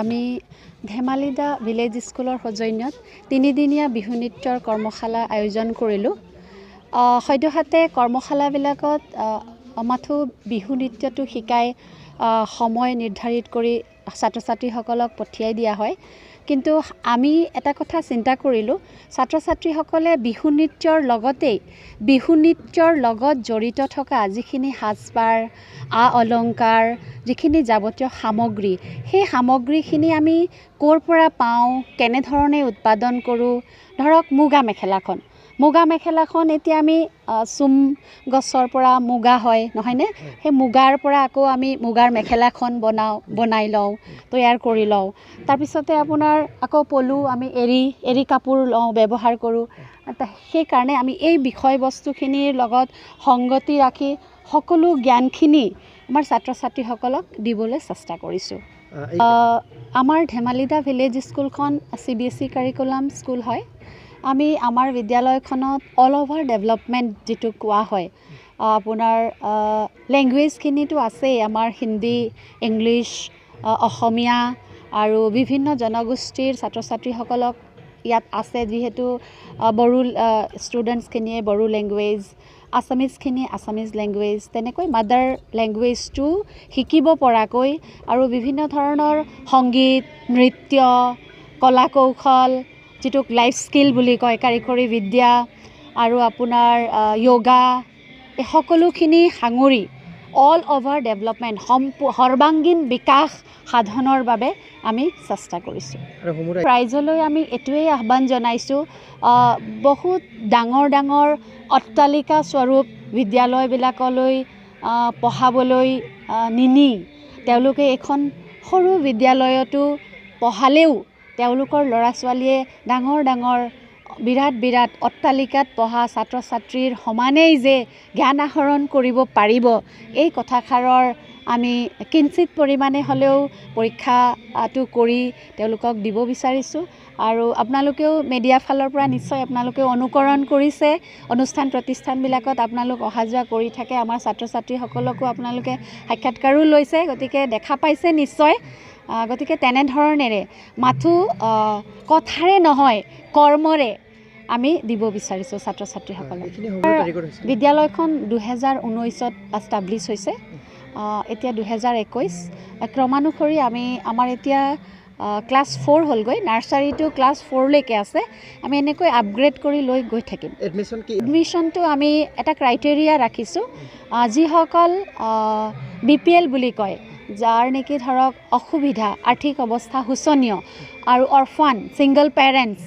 আমি ধেমালি দা ভিলেজ স্কুলৰ সৌজন্যত 3 দিনীয়া বিহু নৃত্যৰ কৰ্মশালা আয়োজন কৰিলোঁ। সদ্যহতে কৰ্মশালাবিলাকত মাথো বিহু নৃত্যটো শিকাই সময় নিৰ্ধাৰিত কৰি ছাত্ৰ ছাত্ৰীসকলক পঠিয়াই দিয়া হয়। কিন্তু আমি এটা কথা চিন্তা কৰিলোঁ, ছাত্ৰ ছাত্ৰীসকলে বিহু নৃত্যৰ লগতেই বিহু নৃত্যৰ লগত জড়িত থকা যিখিনি সাজপাৰ অলংকাৰ যিখিনি যাৱতীয় সামগ্ৰী, সেই সামগ্ৰীখিনি আমি ক'ৰ পৰা পাওঁ, কেনেধৰণে উৎপাদন কৰোঁ। ধৰক মুগা মেখেলাখন এতিয়া আমি চুম গছৰ পৰা মুগা হয় নহয়নে, সেই মুগাৰ পৰা আকৌ আমি মুগাৰ মেখেলাখন বনাই লওঁ, তৈয়াৰ কৰি লওঁ। তাৰপিছতে আপোনাৰ আকৌ পলু আমি এৰী কাপোৰ ব্যৱহাৰ কৰোঁ। সেইকাৰণে আমি এই বিষয়বস্তুখিনিৰ লগত সংগতি ৰাখি সকলো জ্ঞানখিনি আমাৰ ছাত্ৰ ছাত্ৰীসকলক দিবলৈ চেষ্টা কৰিছোঁ। আমাৰ ধেমালি দা ভিলেজ স্কুলখন CBSE কাৰিকুলাম স্কুল হয়। আমি আমাৰ বিদ্যালয়খনত অল অভাৰ ডেভেলপমেণ্ট যিটো কোৱা হয়, আপোনাৰ লেংগুৱেজখিনিতো আছেই, আমাৰ হিন্দী, ইংলিছ, অসমীয়া আৰু বিভিন্ন জনগোষ্ঠীৰ ছাত্ৰ ছাত্ৰীসকলক ইয়াত আছে। যিহেতু বড়ো ষ্টুডেণ্টছখিনিয়ে বড়ো লেংগুৱেজ, আছামিজখিনিয়ে আছামিজ লেংগুৱেজ, তেনেকৈ মাদাৰ লেংগুৱেজটো শিকিব পৰাকৈ আৰু বিভিন্ন ধৰণৰ সংগীত, নৃত্য, কলা কৌশল, যিটোক লাইফ স্কিল বুলি কয়, কাৰিকৰী বিদ্যা আৰু আপোনাৰ য়োগা, এই সকলোখিনি সাঙুৰি অল অভাৰ ডেভেলপমেণ্ট সৰ্বাংগীন বিকাশ সাধনৰ বাবে আমি চেষ্টা কৰিছোঁ। ৰাইজলৈ আমি এইটোৱেই আহ্বান জনাইছোঁ, বহুত ডাঙৰ অট্টালিকা স্বৰূপ বিদ্যালয়বিলাকলৈ পঢ়াবলৈ নিনি তেওঁলোকে এখন সৰু বিদ্যালয়তো পঢ়ালেও তেওঁলোকৰ ল'ৰা ছোৱালীয়ে ডাঙৰ বিৰাট অট্টালিকাত পঢ়া ছাত্ৰ ছাত্ৰীৰ সমানেই যে জ্ঞান আহৰণ কৰিব পাৰিব, এই কথাষাৰৰ আমি কিঞ্চিত পৰিমাণে হ'লেও পৰীক্ষাটো কৰি তেওঁলোকক দিব বিচাৰিছোঁ। আৰু আপোনালোকেও মিডিয়া ফালৰ পৰা নিশ্চয় আপোনালোকেও অনুকৰণ কৰিছে, অনুষ্ঠান প্ৰতিষ্ঠানবিলাকত আপোনালোক অহা যোৱা কৰি থাকে, আমাৰ ছাত্ৰ ছাত্ৰীসকলকো আপোনালোকে সাক্ষাৎকাৰো লৈছে, গতিকে দেখা পাইছে নিশ্চয়। গতিকে তেনেধৰণেৰে মাথো কথাৰে নহয় কৰ্মৰে আমি দিব বিচাৰিছোঁ ছাত্ৰ ছাত্ৰীসকলক। বিদ্যালয়খন 2019ত এষ্টাব্লিছ হৈছে, এতিয়া 2021। ক্ৰমানুসৰি আমাৰ এতিয়া ক্লাছ 4 হ'লগৈ, নাৰ্চাৰীটো ক্লাছ 4লৈকে আছে। আমি এনেকৈ আপগ্ৰেড কৰি লৈ গৈ থাকিম। এডমিশ্যনটো আমি এটা ক্ৰাইটেৰিয়া ৰাখিছোঁ, যিসকল BPL বুলি কয়, যাৰ নেকি ধৰক অসুবিধা, আৰ্থিক অৱস্থা শোচনীয় আৰু অৰফান ছিংগল পেৰেণ্টছ,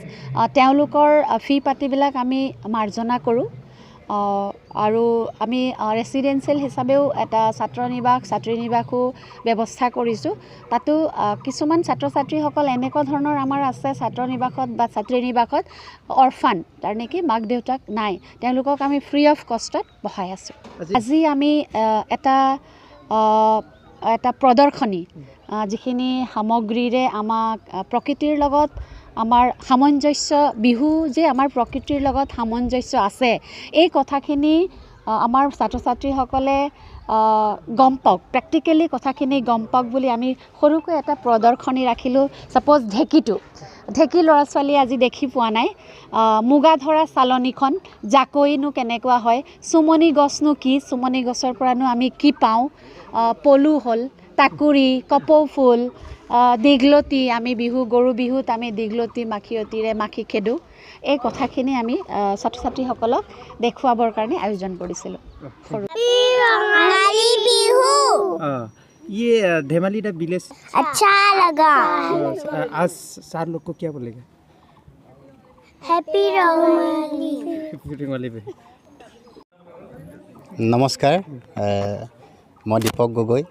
তেওঁলোকৰ ফি পাতিবিলাক আমি মাৰ্জনা কৰোঁ। আৰু আমি ৰেচিডেঞ্চিয়েল হিচাপেও এটা ছাত্ৰী নিবাসো ব্যৱস্থা কৰিছোঁ। তাতো কিছুমান ছাত্ৰ ছাত্ৰীসকল এনেকুৱা ধৰণৰ আমাৰ আছে ছাত্ৰী নিবাসত অৰফান, তাৰ নেকি মাক দেউতাক নাই, তেওঁলোকক আমি ফ্ৰী অফ কষ্টত পঢ়াই আছোঁ। আজি আমি এটা প্ৰদৰ্শনী, যিখিনি সামগ্ৰীৰে আমাক প্ৰকৃতিৰ লগত আমাৰ সামঞ্জস্য, বিহু যে আমাৰ প্ৰকৃতিৰ লগত সামঞ্জস্য আছে, এই কথাখিনি আমাৰ ছাত্ৰ ছাত্ৰীসকলে গম পাওক, প্ৰেক্টিকেলি কথাখিনি গম পাওক বুলি আমি সৰুকৈ এটা প্ৰদৰ্শনী ৰাখিলোঁ। ছাপ'জ ঢেঁকী ল'ৰা ছোৱালীয়ে আজি দেখি পোৱা নাই, মুগা ধৰা চালনীখন, জাকৈনো কেনেকুৱা হয়, চুমনি গছনো কি, চুমনি গছৰ পৰানো আমি কি পাওঁ, পলু হ'ল, টাকুৰি, কপৌ ফুল, দীঘলতি, আমি গৰু বিহুত আমি দীঘলতি মাখিয়তীৰে মাখি খেদোঁ, এই কথাখিনি আমি ছাত্ৰ ছাত্ৰীসকলক দেখুৱাবৰ কাৰণে আয়োজন কৰিছিলোঁ। ये धेमाली दा विलेज अच्छा लगा। आज सार लोग को क्या बोलेगा? हैप्पी रंगोली पे। নমস্কাৰ, মই দীপক গগৈ।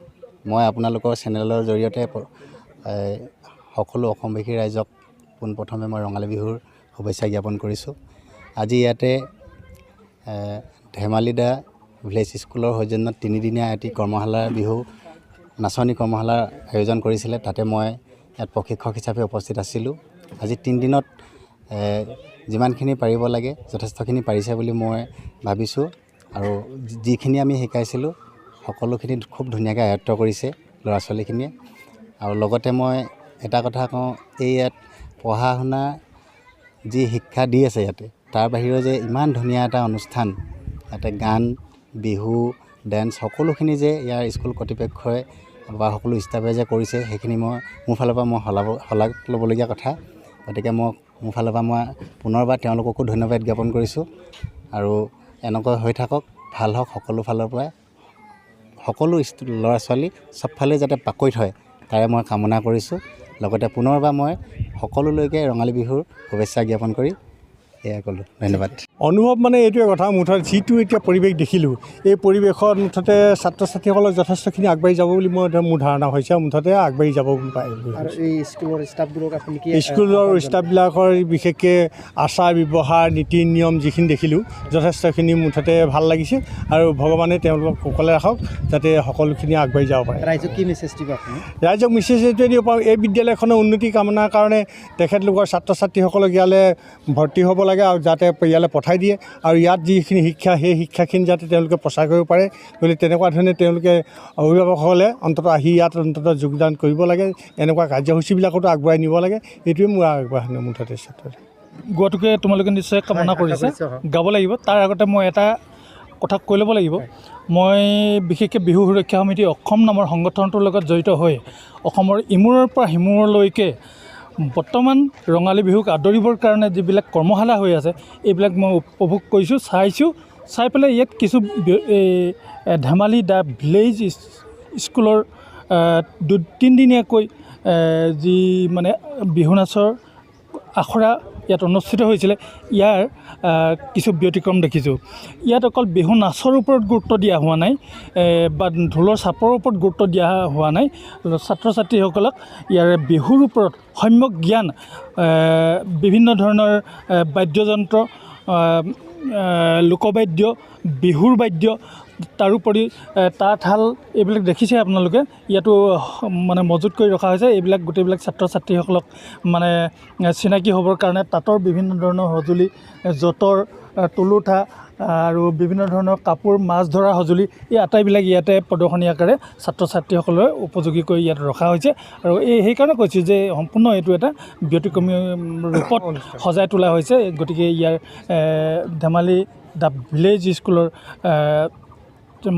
মই আপোনালোকৰ চেনেলৰ জৰিয়তে সকলো অসমবাসী ৰাইজক পোনপ্ৰথমে মই ৰঙালী বিহুৰ শুভেচ্ছা জ্ঞাপন কৰিছোঁ। আজি ইয়াতে ধেমালি দা ভিলেজ স্কুলৰ সৌজন্যত 3দিনীয়া এটি কৰ্মশালা বিহু নাচনী কৰ্মশালাৰ আয়োজন কৰিছিলে। তাতে মই ইয়াত প্ৰশিক্ষক হিচাপে উপস্থিত আছিলোঁ। আজি 3 দিনত যিমানখিনি পাৰিব লাগে যথেষ্টখিনি পাৰিছে বুলি মই ভাবিছোঁ আৰু যিখিনি আমি শিকাইছিলোঁ সকলোখিনি খুব ধুনীয়াকৈ আয়ত্ব কৰিছে ল'ৰা ছোৱালীখিনিয়ে। আৰু লগতে মই এটা কথা কওঁ, এই ইয়াত পঢ়া শুনা যি শিক্ষা দি আছে ইয়াতে, তাৰ বাহিৰেও যে ইমান ধুনীয়া এটা অনুষ্ঠান, ইয়াতে গান বিহু ডেন্স সকলোখিনি যে ইয়াৰ স্কুল কৰ্তৃপক্ষই বা সকলো ষ্টাফে যে কৰিছে, সেইখিনি মই মোৰ ফালৰ পৰা মই শলাগ ল'বলগীয়া কথা। গতিকে মোৰ ফালৰ পৰা মই পুনৰবাৰ তেওঁলোককো ধন্যবাদ জ্ঞাপন কৰিছোঁ। আৰু এনেকৈ হৈ থাকক, ভাল হওক সকলো ফালৰ পৰা, সকলো ল'ৰা ছোৱালী চবফালে যাতে পাকৈত হয় তাৰে মই কামনা কৰিছোঁ। লগতে পুনৰবাৰ মই সকলোলৈকে ৰঙালী বিহুৰ শুভেচ্ছা জ্ঞাপন কৰি এয়া ক'লোঁ। ধন্যবাদ। অনুভৱ মানে এইটোৱে কথা, মুঠতে যিটো এতিয়া পৰিৱেশ দেখিলোঁ, এই পৰিৱেশত মুঠতে ছাত্ৰ ছাত্ৰীসকলক যথেষ্টখিনি আগবাঢ়ি যাব বুলি মোৰ ধাৰণা হৈছে। মুঠতে আগবাঢ়ি যাব পাৰে। এই স্কুলৰ ষ্টাফবোৰক আপুনি কি স্কুলৰ ষ্টাফবিলাকৰ বিশেষকৈ আচাৰ ব্যৱহাৰ নীতি নিয়ম যিখিনি দেখিলোঁ যথেষ্টখিনি মুঠতে ভাল লাগিছে। আৰু ভগৱানে তেওঁলোকক সকলে ৰাখক যাতে সকলোখিনি আগবাঢ়ি যাব পাৰে। ৰাইজক কি মেছেজ দিব আপুনি? ৰাইজক মেছেজ এইটোৱে দিব পাৰোঁ, এই বিদ্যালয়খনৰ উন্নতি কামনাৰ কাৰণে তেখেতলোকৰ ছাত্ৰ ছাত্ৰীসকলক ইয়ালৈ ভৰ্তি হ'ব লাগে আৰু যাতে ইয়ালৈ পঠাই দিয়ে আৰু ইয়াত যিখিনি শিক্ষা সেই শিক্ষাখিনি যাতে তেওঁলোকে প্ৰচাৰ কৰিব পাৰে। গতিকে তেনেকুৱা ধৰণে তেওঁলোকে অভিভাৱকসকলে অন্ততঃ আহি ইয়াত অন্ততঃ যোগদান কৰিব লাগে, এনেকুৱা কাৰ্যসূচীবিলাকতো আগবঢ়াই নিব লাগে। এইটোৱে মোৰ আগবঢ়াই মুঠতে গোৱাটোকে তোমালোকে নিশ্চয় কামনা কৰিছে, গাব লাগিব। তাৰ আগতে মই এটা কথা কৈ ল'ব লাগিব। মই বিশেষকৈ বিহু সুৰক্ষা সমিতি অসম নামৰ সংগঠনটোৰ লগত জড়িত হৈ অসমৰ ইমূৰৰ পৰা সিমূৰলৈকে বৰ্তমান ৰঙালী বিহুক আদৰিবৰ কাৰণে যিবিলাক কৰ্মশালা হৈ আছে এইবিলাক মই উপভোগ কৰিছোঁ, চাই পেলাই ইয়াত কিছু ধেমালি দা ভিলেজ স্কুলৰ 3দিনীয়াকৈ যি মানে বিহু নাচৰ আখৰা ইয়াত অনুষ্ঠিত হৈছিলে, ইয়াৰ কিছু ব্যতিক্ৰম দেখিছোঁ। ইয়াত অকল বিহু নাচৰ ওপৰত গুৰুত্ব দিয়া হোৱা নাই বা ঢোলৰ চাপৰ ওপৰত গুৰুত্ব দিয়া হোৱা নাই। ছাত্ৰ ছাত্ৰীসকলক ইয়াৰে বিহুৰ ওপৰত সম্যক জ্ঞান, বিভিন্ন ধৰণৰ বাদ্যযন্ত্ৰ, লোকবাদ্য, বিহুৰ বাদ্য, তাৰোপৰি তাঁতশাল এইবিলাক দেখিছে আপোনালোকে ইয়াতো মানে মজুত কৰি ৰখা হৈছে। এইবিলাক গোটেইবিলাক ছাত্ৰ ছাত্ৰীসকলক মানে চিনাকি হ'বৰ কাৰণে তাঁতৰ বিভিন্ন ধৰণৰ সঁজুলি, যঁতৰ, তুলুঠা আৰু বিভিন্ন ধৰণৰ কাপোৰ, মাছ ধৰা সঁজুলি, এই আটাইবিলাক ইয়াতে প্ৰদৰ্শনী আকাৰে ছাত্ৰ ছাত্ৰীসকলৰ উপযোগী কৰি ইয়াত ৰখা হৈছে। আৰু সেইকাৰণে কৈছোঁ যে সম্পূৰ্ণ এইটো এটা ব্যতিক্ৰমী ৰূপত সজাই তোলা হৈছে। গতিকে ইয়াৰ ধেমালি দা ভিলেজ স্কুলৰ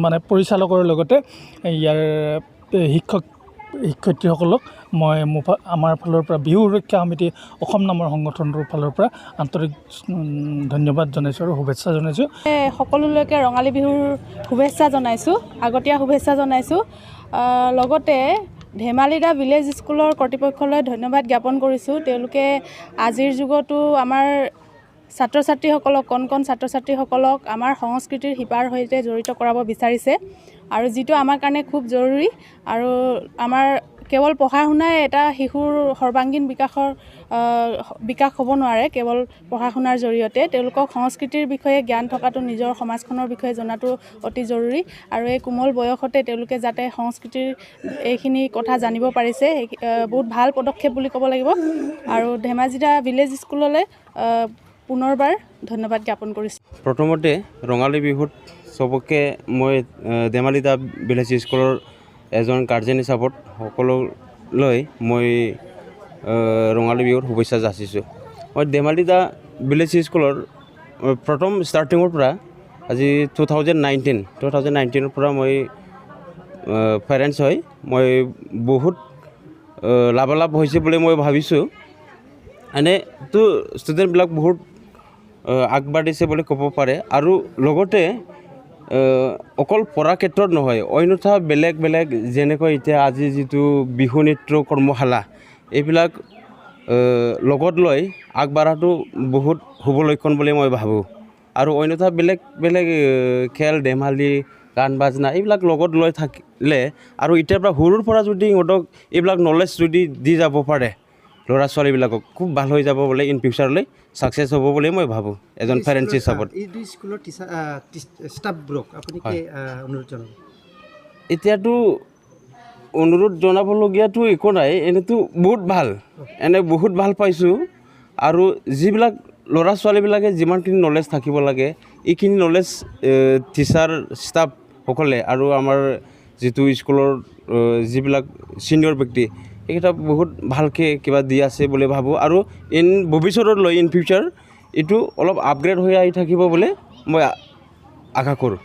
মানে পৰিচালকৰ লগতে ইয়াৰ শিক্ষয়িত্ৰীসকলক মই আমাৰ ফালৰ পৰা বিহু সুৰক্ষা সমিতি অসম নামৰ সংগঠনটোৰ ফালৰ পৰা আন্তৰিক ধন্যবাদ জনাইছোঁ আৰু শুভেচ্ছা জনাইছোঁ। সকলোলৈকে ৰঙালী বিহুৰ শুভেচ্ছা জনাইছোঁ, আগতীয়া শুভেচ্ছা জনাইছোঁ। লগতে ধেমালি দা ভিলেজ স্কুলৰ কৰ্তৃপক্ষলৈ ধন্যবাদ জ্ঞাপন কৰিছোঁ। তেওঁলোকে আজিৰ যুগতো আমাৰ ছাত্ৰ ছাত্ৰীসকলক, কণ ছাত্ৰ ছাত্ৰীসকলক আমাৰ সংস্কৃতিৰ শিপাৰ সৈতে জড়িত কৰাব বিচাৰিছে, আৰু যিটো আমাৰ কাৰণে খুব জৰুৰী। আৰু আমাৰ কেৱল পঢ়া শুনাই এটা শিশুৰ সৰ্বাংগীন বিকাশ হ'ব নোৱাৰে কেৱল পঢ়া শুনাৰ জৰিয়তে। তেওঁলোকক সংস্কৃতিৰ বিষয়ে জ্ঞান থকাটো, নিজৰ সমাজখনৰ বিষয়ে জনাটো অতি জৰুৰী। আৰু এই কোমল বয়সতে তেওঁলোকে যাতে সংস্কৃতিৰ এইখিনি কথা জানিব পাৰিছে, বহুত ভাল পদক্ষেপ বুলি ক'ব লাগিব। আৰু ধেমাজি দা ভিলেজ স্কুললৈ পুনৰবাৰ ধন্যবাদ জ্ঞাপন কৰিছোঁ। প্ৰথমতে ৰঙালী বিহুত চবকে মই ধেমালি দা ভিলেজ স্কুলৰ এজন গাৰ্জেন হিচাপত সকলোলৈ মই ৰঙালী বিহুৰ শুভেচ্ছা যাচিছোঁ। মই ধেমালি দা ভিলেজ স্কুলৰ প্ৰথম ষ্টাৰ্টিঙৰ পৰা আজি 2019ৰ পৰা মই পেৰেণ্টছ হয়, মই বহুত লাভালাভ হৈছে বুলি মই ভাবিছোঁ। এনেতো ষ্টুডেণ্টবিলাক বহুত আগবাঢ়িছে বুলি ক'ব পাৰে। আৰু লগতে অকল পঢ়াৰ ক্ষেত্ৰত নহয়, অন্যথা বেলেগ বেলেগ যেনেকৈ এতিয়া আজি যিটো বিহু নৃত্য কৰ্মশালা এইবিলাক লগত লৈ আগবাঢ়াটো বহুত শুভ লক্ষণ বুলি মই ভাবোঁ। আৰু অন্যথা বেলেগ বেলেগ খেল ধেমালি, গান বাজনা এইবিলাক লগত লৈ থাকিলে আৰু এতিয়াৰ পৰা সৰুৰ পৰা যদি সিহঁতক এইবিলাক নলেজ যদি দি যাব পাৰে ল'ৰা ছোৱালীবিলাকক খুব ভাল হৈ যাব বুলি ইন ফিউচাৰলৈ ছাকচেছ হ'ব বুলি মই ভাবোঁ এজন পেৰেণ্টছ হিচাপত। এই দুই স্কুলৰ ষ্টাফবোৰক আপুনি কি অনুৰোধ জনাব? এতিয়াতো অনুৰোধ জনাবলগীয়াতো একো নাই, এনেতো বহুত ভাল পাইছোঁ। আৰু যিবিলাক ল'ৰা ছোৱালীবিলাকে যিমানখিনি নলেজ থাকিব লাগে এইখিনি নলেজ টিচাৰ ষ্টাফসকলে আৰু আমাৰ যিটো স্কুলৰ যিবিলাক ছিনিয়ৰ ব্যক্তি এইকেইটা বহুত ভালকৈ কিবা দি আছে বুলি ভাবোঁ। আৰু ভৱিষ্যতলৈ ইন ফিউচাৰ এইটো অলপ আপগ্ৰেড হৈ আহি থাকিব বুলি মই আশা কৰোঁ।